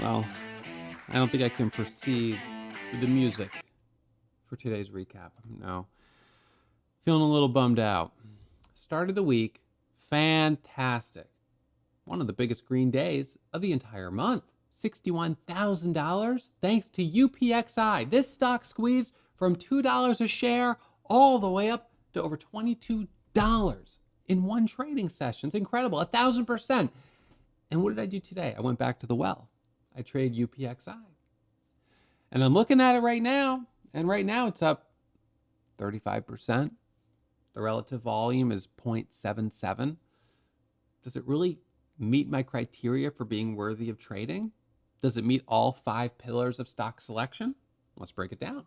Well, I don't think I can proceed with the music for today's recap. No. Feeling a little bummed out. Start of the week, fantastic. One of the biggest green days of the entire month. $61,000 thanks to UPXI. This stock squeezed from $2 a share all the way up to over $22 in one trading session. It's incredible, 1,000%. And what did I do today? I went back to the well. I trade UPXI. And I'm looking at it right now, and right now it's up 35%. The relative volume is 0.77. Does it really meet my criteria for being worthy of trading? Does it meet all 5 pillars of stock selection? Let's break it down.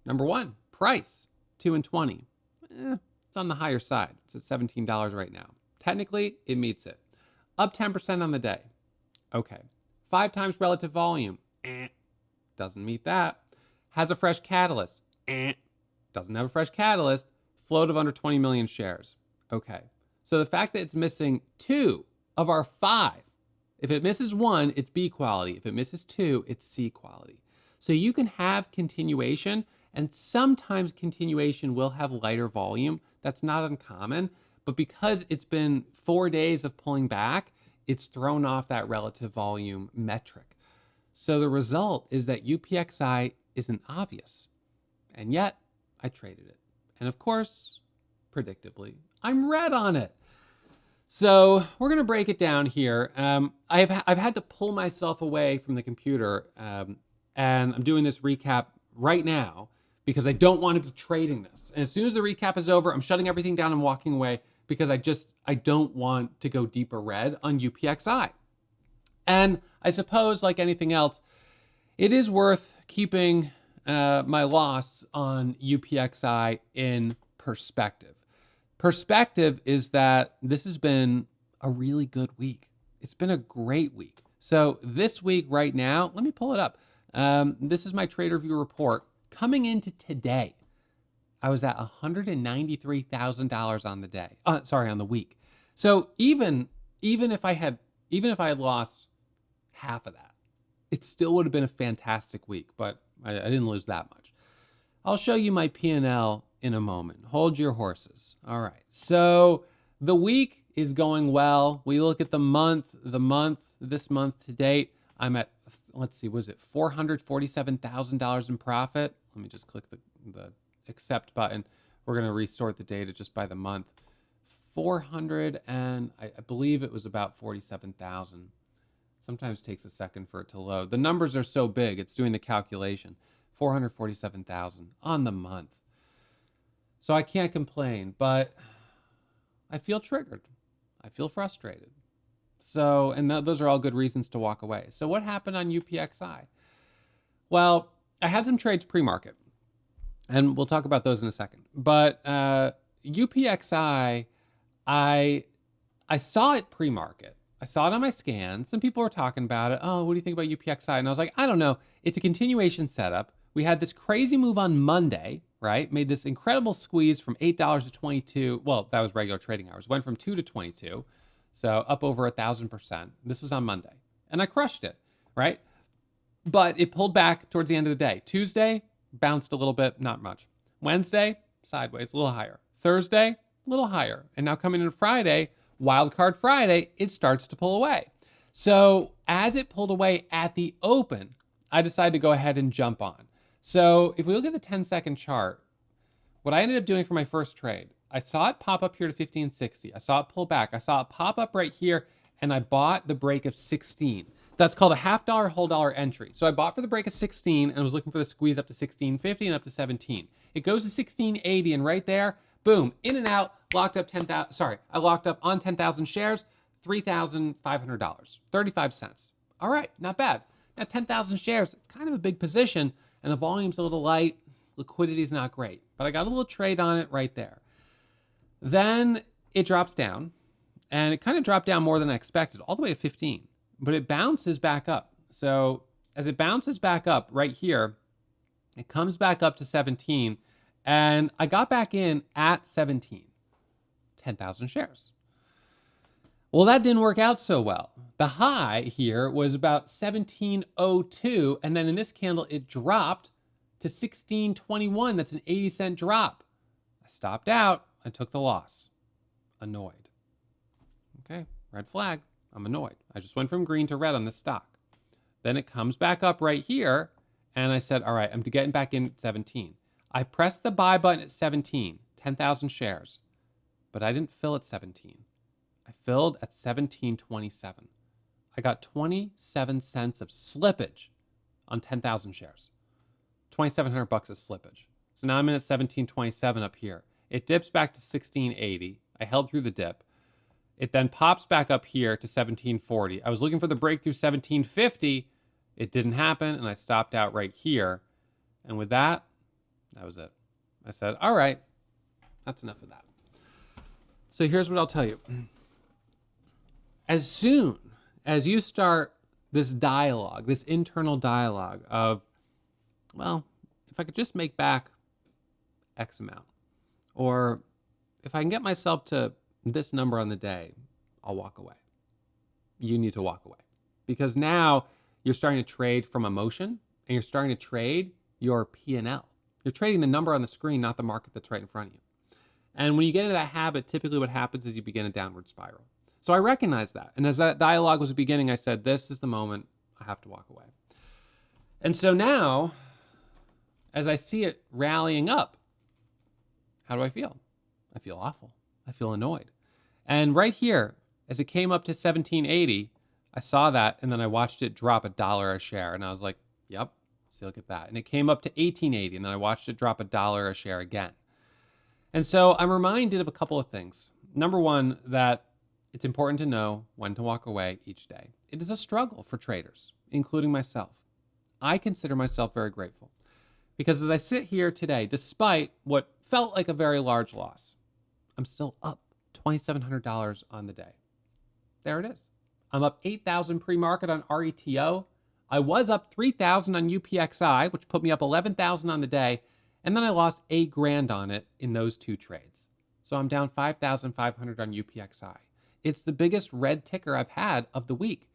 Number 1, price, 2 and 20. It's on the higher side. It's at $17 right now. Technically, it meets it. Up 10% on the day. Okay. 5 times relative volume. Doesn't meet that. Has a fresh catalyst. Doesn't have a fresh catalyst. Float of under 20 million shares. Okay. So the fact that it's missing 2 of our 5, if it misses 1, it's B quality. If it misses 2, it's C quality. So you can have continuation, and sometimes continuation will have lighter volume. That's not uncommon. But because it's been 4 days of pulling back, it's thrown off that relative volume metric. So the result is that UPXI isn't obvious. And yet, I traded it. And of course, predictably, I'm red on it. So we're going to break it down here. I've had to pull myself away from the computer, and I'm doing this recap right now because I don't want to be trading this. And as soon as the recap is over, I'm shutting everything down and walking away because I don't want to go deeper red on UPXI. And I suppose, like anything else, it is worth keeping my loss on UPXI in perspective. Perspective is that this has been a really good week. It's been a great week. So this week right now, let me pull it up. This is my trader view report. Coming into today, I was at $193,000 on the day. On the week. So even if I had lost half of that, it still would have been a fantastic week, but I didn't lose that much. I'll show you my P&L in a moment. Hold your horses. All right. So the week is going well. We look at this month to date, I'm at, let's see, was it $447,000 in profit? Let me just click the accept button. We're going to resort the data just by the month. 400 and I believe it was about 47,000. Sometimes takes a second for it to load. The numbers are so big, it's doing the calculation. 447,000 on the month. So I can't complain, but I feel triggered. I feel frustrated. So, and those are all good reasons to walk away. So what happened on UPXI? Well, I had some trades pre-market, and we'll talk about those in a second. But UPXI, I saw it pre-market. I saw it on my scans. Some people were talking about it. Oh, what do you think about UPXI? And I was like, I don't know. It's a continuation setup. We had this crazy move on Monday, right? Made this incredible squeeze from $8 to 22. Well, that was regular trading hours. Went from 2 to 22. So up over 1,000%. This was on Monday. And I crushed it, right? But it pulled back towards the end of the day. Tuesday, bounced a little bit, not much. Wednesday, sideways, a little higher. Thursday, a little higher. And now coming into Friday, wildcard Friday, it starts to pull away. So as it pulled away at the open, I decided to go ahead and jump on. So if we look at the 10-second chart, what I ended up doing for my first trade, I saw it pop up here to 1560. I saw it pull back. I saw it pop up right here, and I bought the break of 16. That's called a $half whole dollar entry. So I bought for the break of 16 and was looking for the squeeze up to 1650 and up to 17. It goes to 1680, and right there, boom, in and out, locked up 10,000. Sorry, I locked up on 10,000 shares, $3,500, 35 cents. All right, not bad. Now 10,000 shares, it's kind of a big position, and the volume's a little light. Liquidity is not great, but I got a little trade on it right there. Then it drops down, and it kind of dropped down more than I expected, all the way to 15, but it bounces back up. So as it bounces back up right here, it comes back up to 17, and I got back in at 17, 10,000 shares. Well, that didn't work out so well. The high here was about 1702, and then in this candle, it dropped to 1621. That's an 80-cent drop. I stopped out. I took the loss. Annoyed. Okay, red flag. I'm annoyed. I just went from green to red on this stock. Then it comes back up right here, and I said, all right, I'm getting back in at 17. I pressed the buy button at 17, 10,000 shares, but I didn't fill at 17. I filled at 1727. I got 27 cents of slippage on 10,000 shares. 2,700 bucks of slippage. So now I'm in at 1727 up here. It dips back to 1680. I held through the dip. It then pops back up here to 1740. I was looking for the breakthrough 1750. It didn't happen, and I stopped out right here. And with that, that was it. I said, all right, that's enough of that. So here's what I'll tell you. As soon as you start this dialogue, this internal dialogue of, well, if I could just make back X amount, or if I can get myself to this number on the day, I'll walk away. You need to walk away, because now you're starting to trade from emotion, and you're starting to trade your P&L. You're trading the number on the screen, not the market that's right in front of you. And when you get into that habit, typically what happens is you begin a downward spiral. So I recognized that. And as that dialogue was beginning, I said, this is the moment I have to walk away. And so now, as I see it rallying up, how do I feel? I feel awful. I feel annoyed. And right here, as it came up to 1780, I saw that, and then I watched it drop $1 a share. And I was like, yep, see, look at that. And it came up to 1880, and then I watched it drop $1 a share again. And so I'm reminded of a couple of things. Number one, that it's important to know when to walk away each day. It is a struggle for traders, including myself. I consider myself very grateful, because as I sit here today, despite what felt like a very large loss, I'm still up $2,700 on the day. There it is. I'm up 8,000 pre-market on RETO. I was up 3,000 on UPXI, which put me up 11,000 on the day. And then I lost $8,000 on it in those two trades. So I'm down 5,500 on UPXI. It's the biggest red ticker I've had of the week.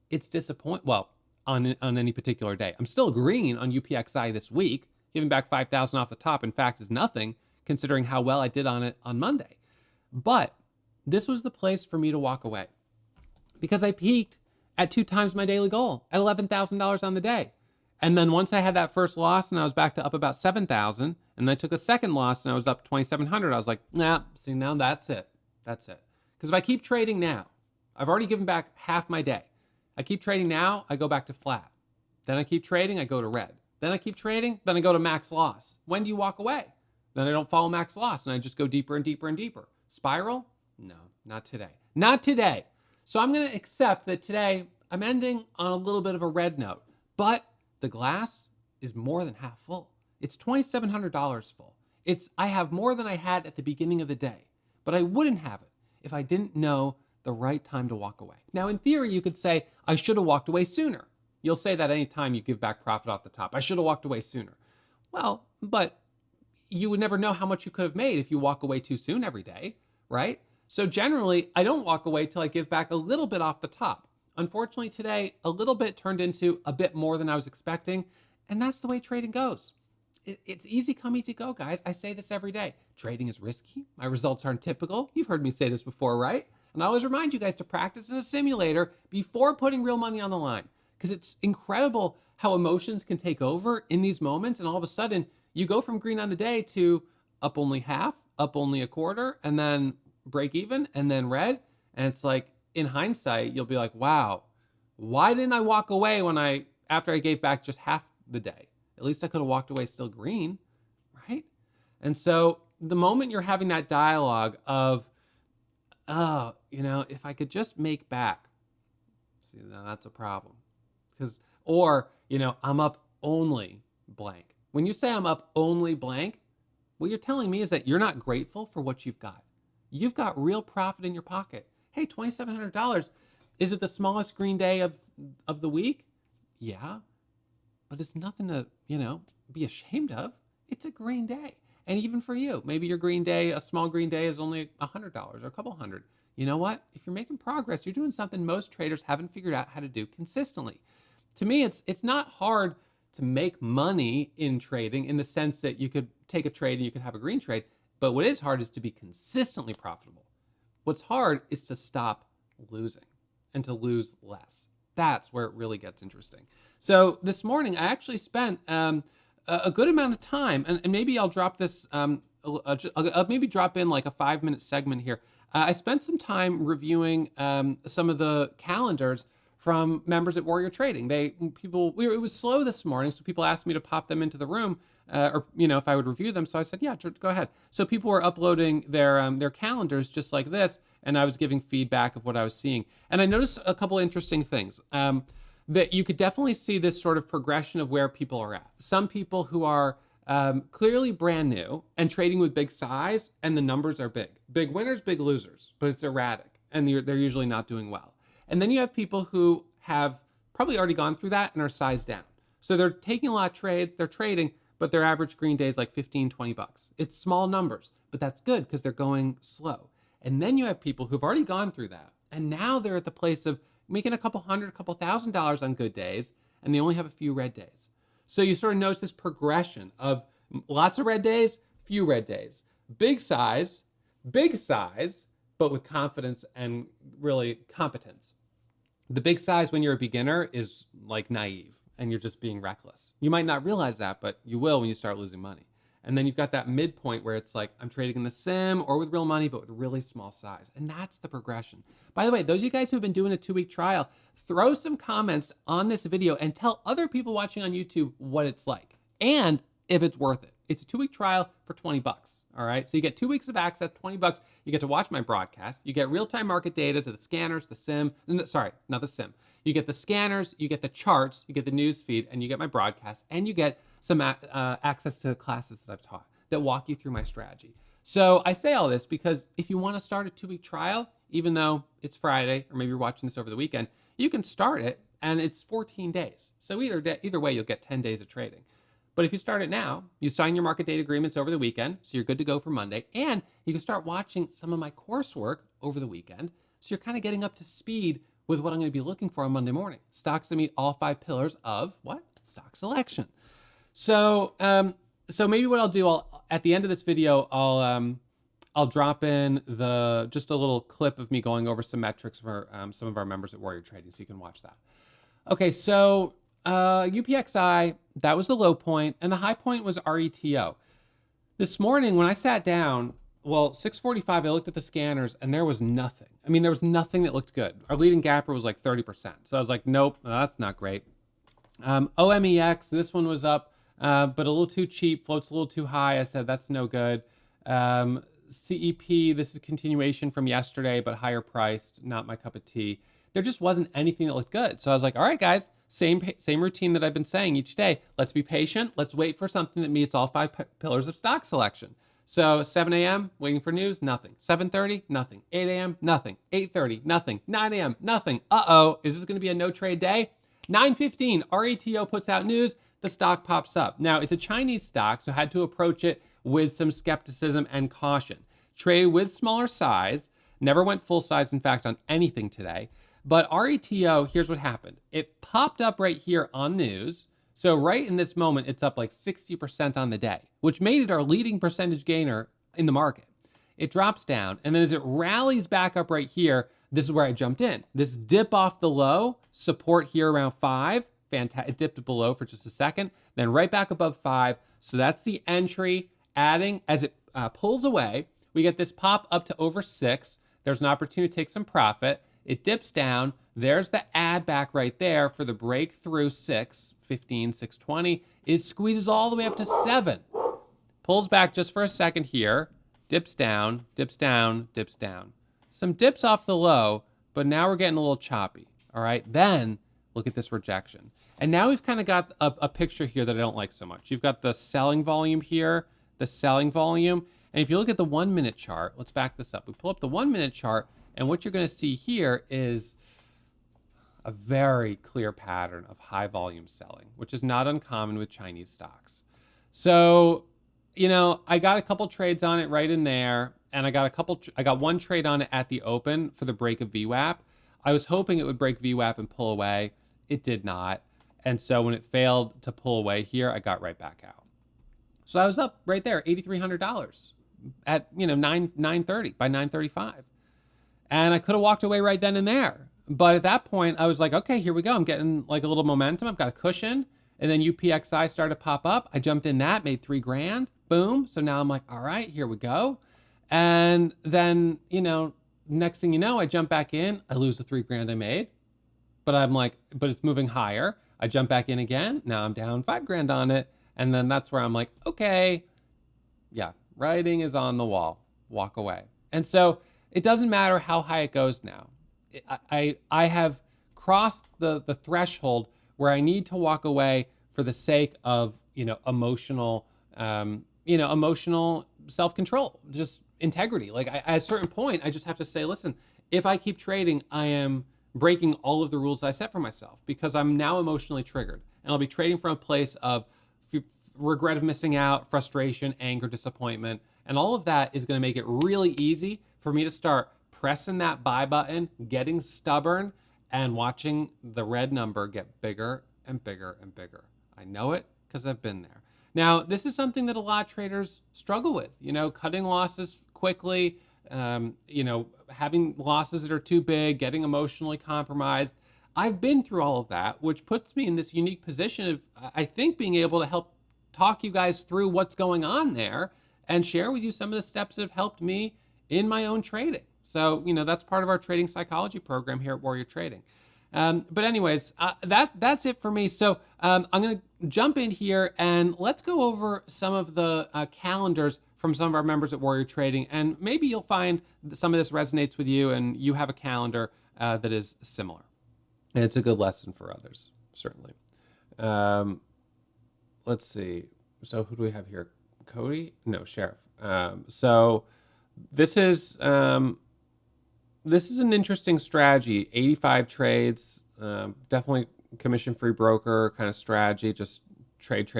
It's disappointing. Well, on any particular day. I'm still green on UPXI this week, giving back 5,000 off the top. In fact, is nothing considering how well I did on it on Monday. But this was the place for me to walk away, because I peaked at 2 times my daily goal at $11,000 on the day. And then once I had that first loss and I was back to up about 7,000, and then I took a second loss and I was up 2,700, I was like, nah, see, now that's it. That's it. Because if I keep trading now, I've already given back half my day. I keep trading now, I go back to flat. Then I keep trading, I go to red. Then I keep trading, then I go to max loss. When do you walk away? Then I don't follow max loss and I just go deeper and deeper and deeper. Spiral? No, not today. Not today. So I'm going to accept that today I'm ending on a little bit of a red note, but the glass is more than half full. It's $2,700 full. I have more than I had at the beginning of the day, but I wouldn't have it if I didn't know the right time to walk away. Now, in theory, you could say, I should have walked away sooner. You'll say that anytime you give back profit off the top. I should have walked away sooner. Well, but you would never know how much you could have made if you walk away too soon every day, right? So generally, I don't walk away till I give back a little bit off the top. Unfortunately, today, a little bit turned into a bit more than I was expecting, and that's the way trading goes. It's easy come, easy go, guys. I say this every day. Trading is risky. My results aren't typical. You've heard me say this before, right? And I always remind you guys to practice in a simulator before putting real money on the line, because it's incredible how emotions can take over in these moments, and all of a sudden, you go from green on the day to up only half, up only a quarter, and then break even, and then red. And it's like, in hindsight, you'll be like, wow, why didn't I walk away after I gave back just half the day? At least I could have walked away still green, right? And so the moment you're having that dialogue of, oh, if I could just make back, see, now that's a problem. Or, I'm up only blank. When you say I'm up only blank, what you're telling me is that you're not grateful for what you've got. You've got real profit in your pocket. Hey, $2,700. Is it the smallest green day of the week? Yeah, but it's nothing to, be ashamed of. It's a green day. And even for you, maybe your green day, a small green day is only $100 or a couple hundred. you know what? If you're making progress, you're doing something most traders haven't figured out how to do consistently. To me, it's not hard to make money in trading in the sense that you could take a trade and you could have a green trade. But what is hard is to be consistently profitable. What's hard is to stop losing and to lose less. That's where it really gets interesting. So this morning, I actually spent a good amount of time, and maybe I'll drop this, I'll maybe drop in like a 5-minute segment here. I spent some time reviewing some of the calendars from members at Warrior Trading. It was slow this morning, so people asked me to pop them into the room, or if I would review them. So I said, yeah, go ahead. So people were uploading their calendars just like this, and I was giving feedback of what I was seeing. And I noticed a couple interesting things. That you could definitely see this sort of progression of where people are at. Some people who are clearly brand new and trading with big size, and the numbers are big. Big winners, big losers, but it's erratic, and they're usually not doing well. And then you have people who have probably already gone through that and are sized down. So they're taking a lot of trades, they're trading, but their average green day is like 15, 20 bucks. It's small numbers, but that's good because they're going slow. And then you have people who've already gone through that, and now they're at the place of making a couple $1,000 on good days, and they only have a few red days. So you sort of notice this progression of lots of red days, few red days, big size, but with confidence and really competence. The big size when you're a beginner is like naive and you're just being reckless. You might not realize that, but you will when you start losing money. And then you've got that midpoint where it's like, I'm trading in the sim or with real money, but with really small size. And that's the progression. By the way, those of you guys who have been doing a 2-week trial, throw some comments on this video and tell other people watching on YouTube what it's like and if it's worth it. It's a 2-week trial for 20 bucks. All right. So you get 2 weeks of access, 20 bucks. You get to watch my broadcast. You get real-time market data to the scanners, the sim. Sorry, not the sim. You get the scanners, you get the charts, you get the news feed, and you get my broadcast, and you get some access to classes that I've taught that walk you through my strategy. So I say all this because if you want to start a 2-week trial, even though it's Friday, or maybe you're watching this over the weekend, you can start it, and it's 14 days. So either way, you'll get 10 days of trading. But if you start it now, you sign your market data agreements over the weekend, so you're good to go for Monday, and you can start watching some of my coursework over the weekend, so you're kind of getting up to speed with what I'm going to be looking for on Monday morning. Stocks that meet all 5 pillars of what? Stock selection. So maybe what I'll do, at the end of this video, I'll drop in just a little clip of me going over some metrics for some of our members at Warrior Trading, so you can watch that. Okay, so UPXI, that was the low point, and the high point was RETO. This morning, when I sat down, 6:45, I looked at the scanners, and there was nothing. I mean, there was nothing that looked good. Our leading gapper was like 30%. So I was like, nope, that's not great. OMEX, this one was up, but a little too cheap, floats a little too high. I said, that's no good. CEP, this is continuation from yesterday, but higher priced, not my cup of tea. There just wasn't anything that looked good. So I was like, all right, guys, same routine that I've been saying each day. Let's be patient. Let's wait for something that meets all 5 pillars of stock selection. So 7 a.m., waiting for news, nothing. 7:30, nothing. 8 a.m., nothing. 8:30, nothing. 9 a.m., nothing. Uh-oh, is this going to be a no-trade day? 9:15, RETO puts out news, the stock pops up. Now, it's a Chinese stock, so I had to approach it with some skepticism and caution. Trade with smaller size, never went full size, in fact, on anything today. But RETO, here's what happened. It popped up right here on news. So right in this moment, it's up like 60% on the day, which made it our leading percentage gainer in the market. It drops down, and then as it rallies back up right here, this is where I jumped in. This dip off the low, support here around 5. It dipped below for just a second, then right back above 5. So that's the entry. Adding, as it pulls away, we get this pop up to over 6. There's an opportunity to take some profit. It dips down. There's the add back right there for the breakthrough 615, 620. It squeezes all the way up to 7. Pulls back just for a second here. Dips down, dips down, dips down. Some dips off the low, but now we're getting a little choppy. All right, then look at this rejection. And now we've kind of got a picture here that I don't like so much. You've got the selling volume here, the selling volume. And if you look at the 1-minute chart, let's back this up. We pull up the 1-minute chart, and what you're going to see here is a very clear pattern of high volume selling, which is not uncommon with Chinese stocks. So, I got a couple trades on it right in there, and I got one trade on it at the open for the break of VWAP. I was hoping it would break VWAP and pull away. It did not. And so when it failed to pull away here, I got right back out. So I was up right there, $8,300 at, you know, 9:30 by 9:35. And I could have walked away right then and there. But at that point, I was like, okay, here we go. I'm getting like a little momentum. I've got a cushion. And then UPXI started to pop up. I jumped in that, made $3,000. Boom. So now I'm like, all right, here we go. And then, you know, next thing you know, I jump back in. I lose the $3,000 I made. But I'm like, but it's moving higher. I jump back in again. Now I'm down $5,000 on it. And then that's where I'm like, okay, yeah, writing is on the wall. Walk away. And so it doesn't matter how high it goes now. I have crossed the threshold where I need to walk away for the sake of, you know, emotional self-control, just integrity. Like at a certain point, I just have to say, listen, if I keep trading, I am breaking all of the rules I set for myself because I'm now emotionally triggered. And I'll be trading from a place of regret of missing out, frustration, anger, disappointment. And all of that is going to make it really easy for me to start pressing that buy button, getting stubborn, and watching the red number get bigger and bigger and bigger. I know it because I've been there. Now, this is something that a lot of traders struggle with, you know, cutting losses quickly, you know, having losses that are too big, getting emotionally compromised. I've been through all of that, which puts me in this unique position of, I think, being able to help talk you guys through what's going on there and share with you some of the steps that have helped me in my own trading. So, you know, that's part of our trading psychology program here at Warrior Trading. But anyways, that's it for me. So I'm going to jump in here and let's go over some of the calendars from some of our members at Warrior Trading. And maybe you'll find that some of this resonates with you and you have a calendar that is similar. And it's a good lesson for others, certainly. Let's see. So who do we have here? Cody? No, Sheriff. So this is an interesting strategy. 85 trades, definitely commission-free broker kind of strategy. Just trade.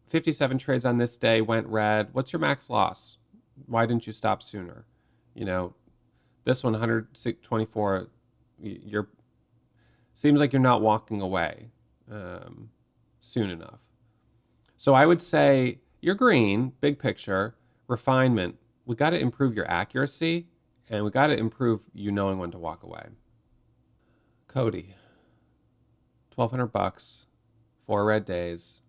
57 trades on this day went red. What's your max loss? Why didn't you stop sooner? You know, this one 124. Seems like you're not walking away soon enough. So I would say you're green, big picture, refinement. We got to improve your accuracy and we got to improve you knowing when to walk away. Cody, $1,200, 4 red days,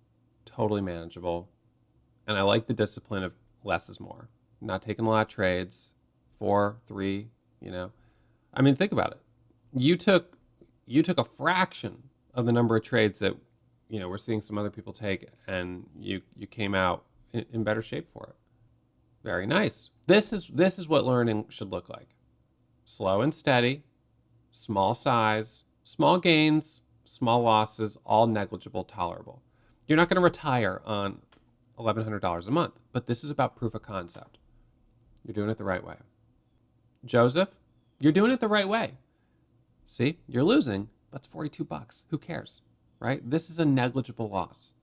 totally manageable. And I like the discipline of less is more. Not taking a lot of trades, 4, 3, you know. I mean, think about it. You took a fraction of the number of trades that, you know, we're seeing some other people take, and you came out in better shape for it. Very nice. This is what learning should look like. Slow and steady, small size, small gains, small losses, all negligible, tolerable. You're not going to retire on $1,100 a month, but this is about proof of concept. You're doing it the right way. Joseph, you're doing it the right way. See, you're losing. That's $42. Who cares, right? This is a negligible loss.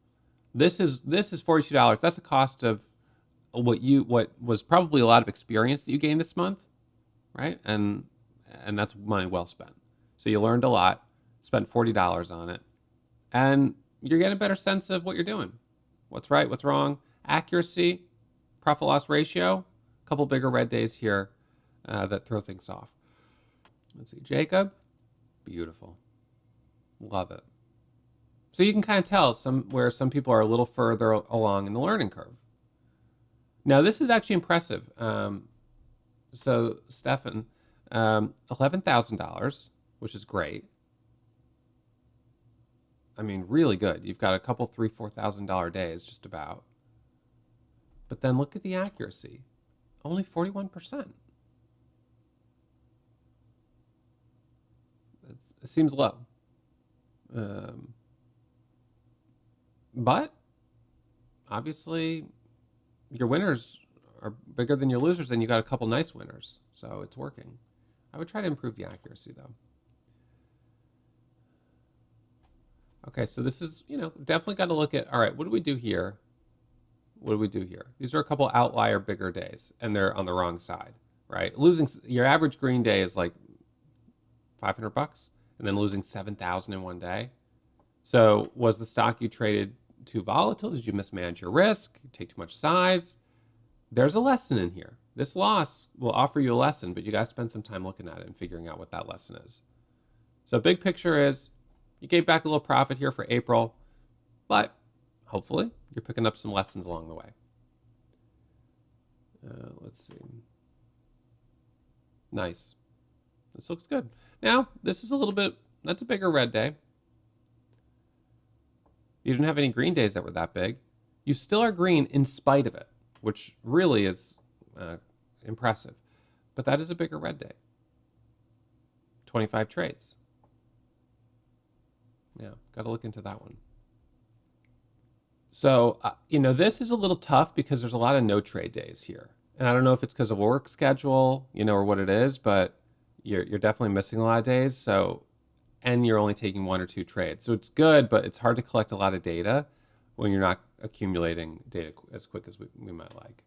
This is $42. That's the cost of what was probably a lot of experience that you gained this month, right? And that's money well spent. So you learned a lot, spent $40 on it, and you're getting a better sense of what you're doing. What's right, what's wrong, accuracy, profit loss ratio, a couple bigger red days here that throw things off. Let's see, Jacob, beautiful. Love it. So you can kind of tell where some people are a little further along in the learning curve. Now, this is actually impressive. So, Stefan, $11,000, which is great. I mean, really good. You've got a couple $3,000, $4,000 days, just about. But then look at the accuracy. Only 41%. It seems low. But obviously your winners are bigger than your losers, and you got a couple nice winners. So it's working. I would try to improve the accuracy though. Okay, so this is, you know, definitely got to look at, all right, what do we do here? what do we do here? These are a couple outlier bigger days, and they're on the wrong side, right? Losing your average green day is like $500, and then losing 7,000 in one day. So was the stock you traded too volatile? Did you mismanage your risk? Take too much size? There's a lesson in here. This loss will offer you a lesson, but you got to spend some time looking at it and figuring out what that lesson is. So big picture is you gave back a little profit here for April, but hopefully you're picking up some lessons along the way. Let's see. Nice. This looks good. Now, this is a little bit, that's a bigger red day. You didn't have any green days that were that big. You still are green in spite of it, which really is impressive. But that is a bigger red day. 25 trades. Yeah, got to look into that one. So, this is a little tough because there's a lot of no trade days here. And I don't know if it's because of work schedule, or what it is, but you're definitely missing a lot of days. So, and you're only taking 1 or 2 trades. So it's good, but it's hard to collect a lot of data when you're not accumulating data as quick as we might like.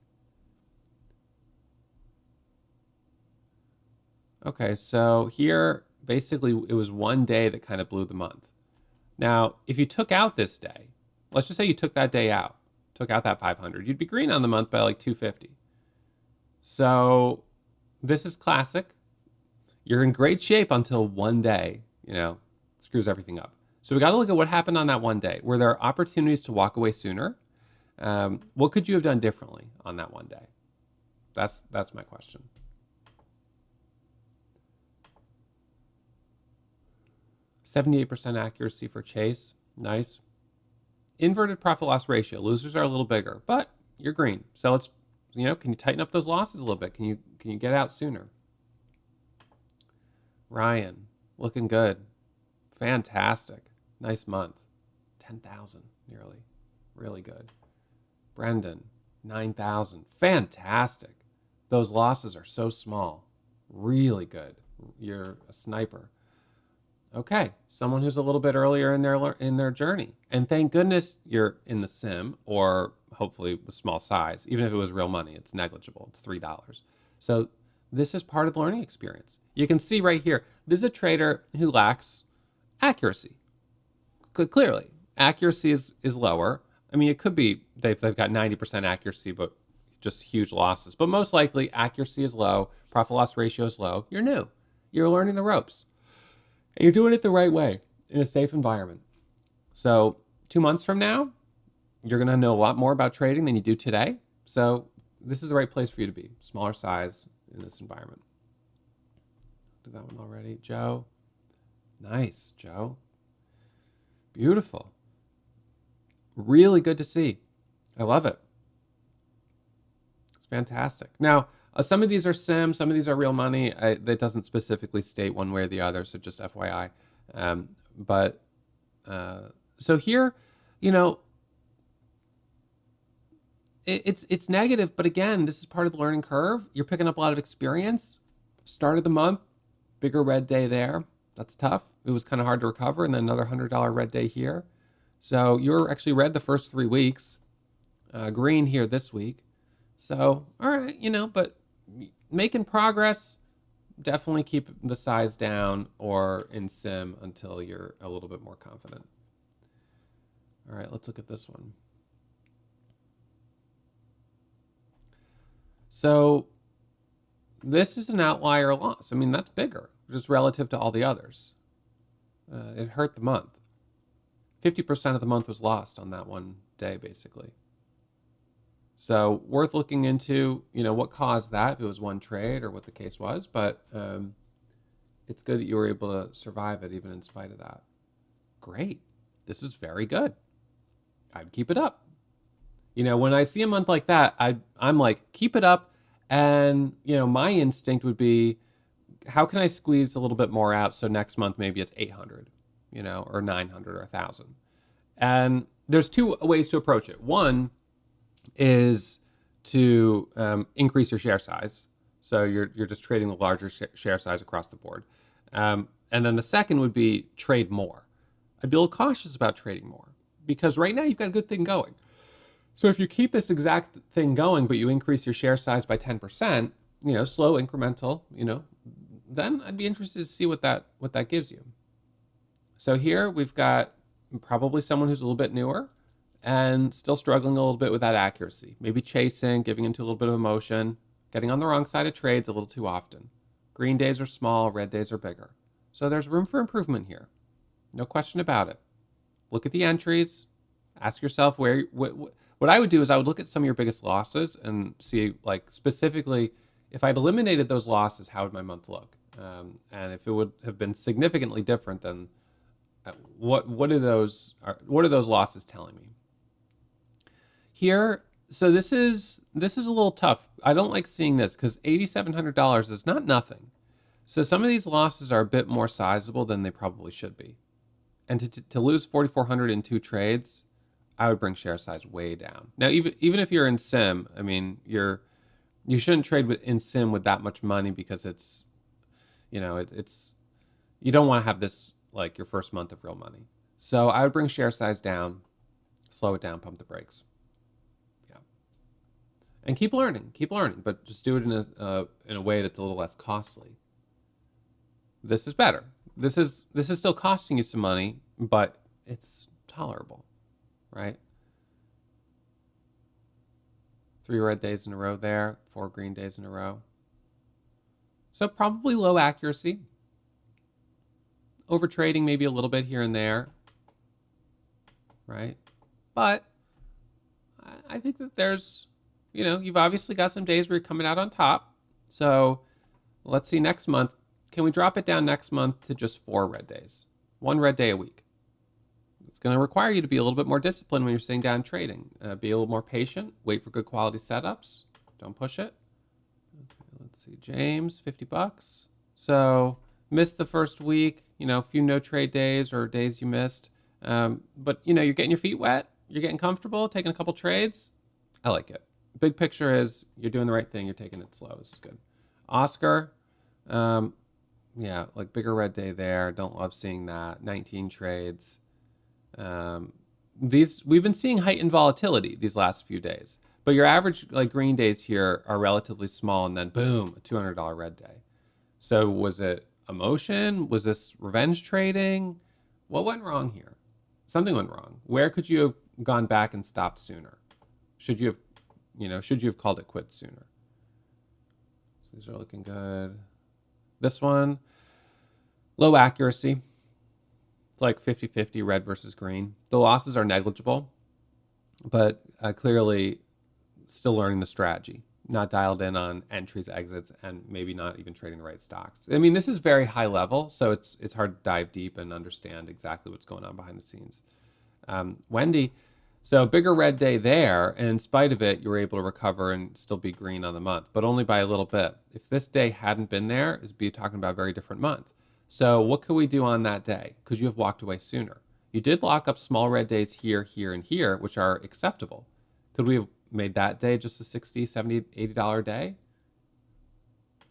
Okay, so here, basically, it was one day that kind of blew the month. Now, if you took out this day, let's just say you took that day out, took out that 500, you'd be green on the month by like 250. So this is classic. You're in great shape until one day, screws everything up. So we got to look at what happened on that one day. Were there opportunities to walk away sooner? What could you have done differently on that one day? That's my question. %78 accuracy for Chase. Nice. Inverted profit loss ratio. Losers are a little bigger, but you're green. So let's, can you tighten up those losses a little bit? Can you get out sooner? Ryan, looking good. Fantastic. Nice month. 10,000 nearly. Really good. Brendan, 9,000. Fantastic. Those losses are so small. Really good. You're a sniper. Okay, someone who's a little bit earlier in their journey. And thank goodness you're in the sim, or hopefully with small size. Even if it was real money, it's negligible. It's $3. So this is part of the learning experience. You can see right here, this is a trader who lacks accuracy. Clearly, accuracy is lower. I mean, it could be they've got 90% accuracy, but just huge losses. But most likely, accuracy is low, profit loss ratio is low. You're new. You're learning the ropes. And you're doing it the right way in a safe environment. So 2 months from now, you're going to know a lot more about trading than you do today. So this is the right place for you to be. Smaller size in this environment. Did that one already. Joe. Nice, Joe. Beautiful. Really good to see. I love it. It's fantastic. Now, some of these are sim, some of these are real money. That doesn't specifically state one way or the other, so just FYI. So here, it's negative, but again, this is part of the learning curve. You're picking up a lot of experience. Start of the month, bigger red day there. That's tough. It was kind of hard to recover, and then another $100 red day here. So you were actually red the first 3 weeks, green here this week. So, all right, but making progress, definitely keep the size down or in sim until you're a little bit more confident. All right, let's look at this one. So this is an outlier loss. I mean, that's bigger, just relative to all the others. It hurt the month. 50% of the month was lost on that one day, basically. So worth looking into, what caused that, if it was one trade or what the case was, but it's good that you were able to survive it even in spite of that. Great. This is very good. I'd keep it up. When I see a month like that, I'm like, keep it up. And, my instinct would be, how can I squeeze a little bit more out so next month maybe it's 800, or 900 or 1,000. And there's 2 ways to approach it. One is to increase your share size. So you're just trading the larger share size across the board. And then the second would be trade more. I'd be a little cautious about trading more because right now you've got a good thing going. So if you keep this exact thing going, but you increase your share size by 10%, slow incremental, then I'd be interested to see what that gives you. So here we've got probably someone who's a little bit newer and still struggling a little bit with that accuracy. Maybe chasing, giving into a little bit of emotion, getting on the wrong side of trades a little too often. Green days are small, red days are bigger. So there's room for improvement here. No question about it. Look at the entries. Ask yourself what I would do is I would look at some of your biggest losses and see, like, specifically, if I'd eliminated those losses, how would my month look? And if it would have been significantly different, then what are those losses telling me? Here, so this is a little tough. I don't like seeing this because $8,700 is not nothing. So some of these losses are a bit more sizable than they probably should be. And to lose $4,400 in 2 trades, I would bring share size way down. Now, even if you're in sim, I mean, you shouldn't trade in sim with that much money because it's, you don't want to have this like your first month of real money. So I would bring share size down, slow it down, pump the brakes. Yeah, and keep learning, but just do it in a way that's a little less costly. This is better. This is still costing you some money, but it's tolerable, right? 3 red days in a row there, 4 green days in a row. So probably low accuracy. Over trading maybe a little bit here and there, right? But I think that there's, you've obviously got some days where you're coming out on top. So let's see next month. Can we drop it down next month to just 4 red days? 1 red day a week. It's going to require you to be a little bit more disciplined when you're sitting down trading. Be a little more patient. Wait for good quality setups. Don't push it. Okay, let's see. James, $50. So missed the first week. A few no trade days or days you missed. But, you're getting your feet wet. You're getting comfortable, taking a couple trades. I like it. Big picture is you're doing the right thing. You're taking it slow. This is good. Oscar, yeah, like bigger red day there. Don't love seeing that. 19 trades. We've been seeing heightened volatility these last few days, but your average like green days here are relatively small, and then boom, a $200 red day. So was it emotion? Was this revenge trading? What went wrong here? Something went wrong. Where could you have gone back and stopped sooner? Should you have called it quits sooner? So these are looking good. This one, low accuracy. It's like 50-50 red versus green. The losses are negligible, but clearly still learning the strategy. Not dialed in on entries, exits, and maybe not even trading the right stocks. I mean, this is very high level, so it's hard to dive deep and understand exactly what's going on behind the scenes. Wendy, so bigger red day there, and in spite of it, you were able to recover and still be green on the month, but only by a little bit. If this day hadn't been there, it'd be talking about a very different month. So what could we do on that day? Could you have walked away sooner? You did lock up small red days here, here, and here, which are acceptable. Could we have made that day just a $60, $70, $80 day?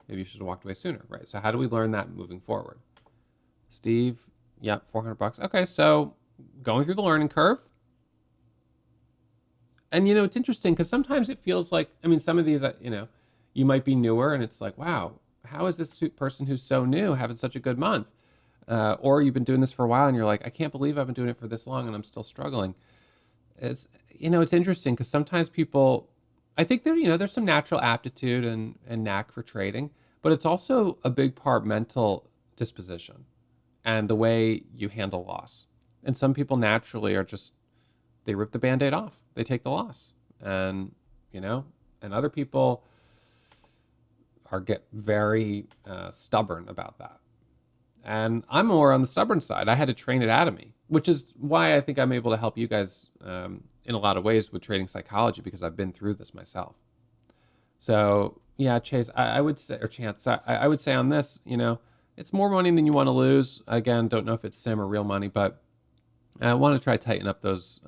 Maybe you should have walked away sooner, right? So how do we learn that moving forward? Steve, yep, $400. Okay, so going through the learning curve. And, it's interesting because sometimes it feels like, some of these, you might be newer and it's like, wow, how is this person who's so new having such a good month? Or you've been doing this for a while and you're like, I can't believe I've been doing it for this long and I'm still struggling. It's interesting because sometimes people, I think there's some natural aptitude and knack for trading, but it's also a big part mental disposition and the way you handle loss. And some people naturally are just, they rip the Band-Aid off. They take the loss. And, and other people get very stubborn about that. And I'm more on the stubborn side. I had to train it out of me, which is why I think I'm able to help you guys in a lot of ways with trading psychology, because I've been through this myself. So yeah, Chase, I would say, or Chance, I would say on this, it's more money than you want to lose. Again, don't know if it's sim or real money, but I want to try to tighten up those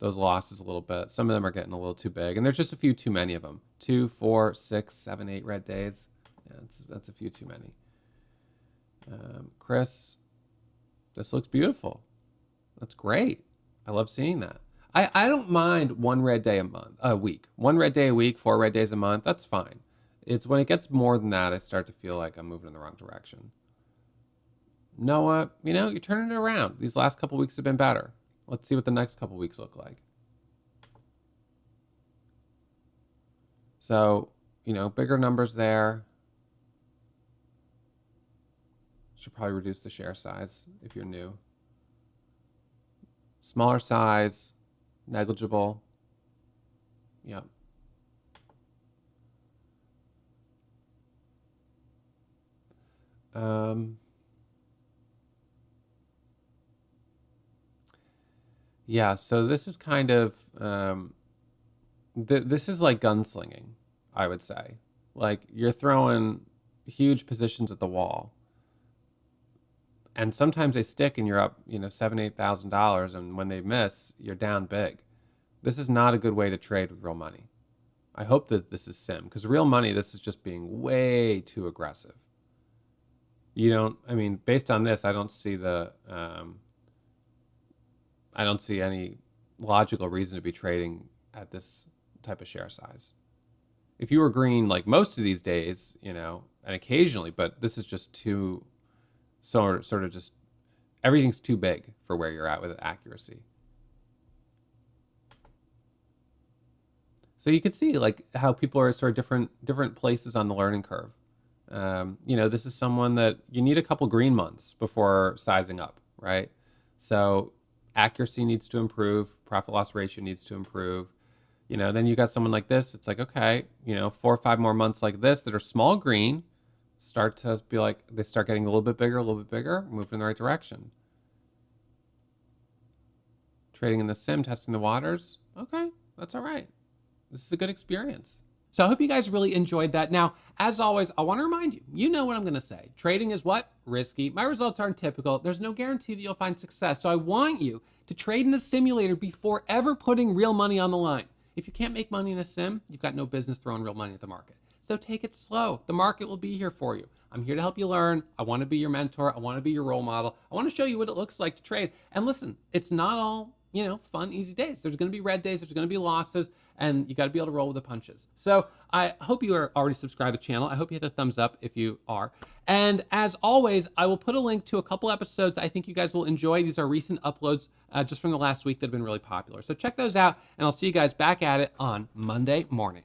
losses a little bit. Some of them are getting a little too big, and there's just a few too many of them. 2, 4, 6, 7, 8 red days. Yeah, that's a few too many. Chris, this looks beautiful. That's great. I love seeing that. I don't mind one red day a week. One red day a week, 4 red days a month, that's fine. It's when it gets more than that, I start to feel like I'm moving in the wrong direction. Noah, you're turning it around. These last couple weeks have been better. Let's see what the next couple weeks look like. So, bigger numbers there. Should probably reduce the share size if you're new. Smaller size, negligible. Yep. Yeah, so this is kind of, this is like gunslinging, I would say. Like you're throwing huge positions at the wall. And sometimes they stick and you're up, $7,000, $8,000. And when they miss, you're down big. This is not a good way to trade with real money. I hope that this is sim, because real money, this is just being way too aggressive. Based on this, I don't see any logical reason to be trading at this type of share size. If you were green like most of these days, and occasionally, but this is just too sort of just everything's too big for where you're at with accuracy. So you can see like how people are sort of different places on the learning curve. This is someone that you need a couple green months before sizing up, right? So accuracy needs to improve, profit loss ratio needs to improve. Then you got someone like this. It's like, okay, 4 or 5 more months like this that are small green start to be like, they start getting a little bit bigger, moving in the right direction. Trading in the sim, testing the waters. Okay, that's all right. This is a good experience. So I hope you guys really enjoyed that. Now, as always, I want to remind you, you know what I'm going to say. Trading is what? Risky. My results aren't typical. There's no guarantee that you'll find success. So I want you to trade in a simulator before ever putting real money on the line. If you can't make money in a sim, you've got no business throwing real money at the market. So take it slow. The market will be here for you. I'm here to help you learn. I want to be your mentor. I want to be your role model. I want to show you what it looks like to trade. And listen, it's not all, fun, easy days. There's going to be red days. There's going to be losses. And you got to be able to roll with the punches. So I hope you are already subscribed to the channel. I hope you hit the thumbs up if you are. And as always, I will put a link to a couple episodes I think you guys will enjoy. These are recent uploads just from the last week that have been really popular. So check those out, and I'll see you guys back at it on Monday morning.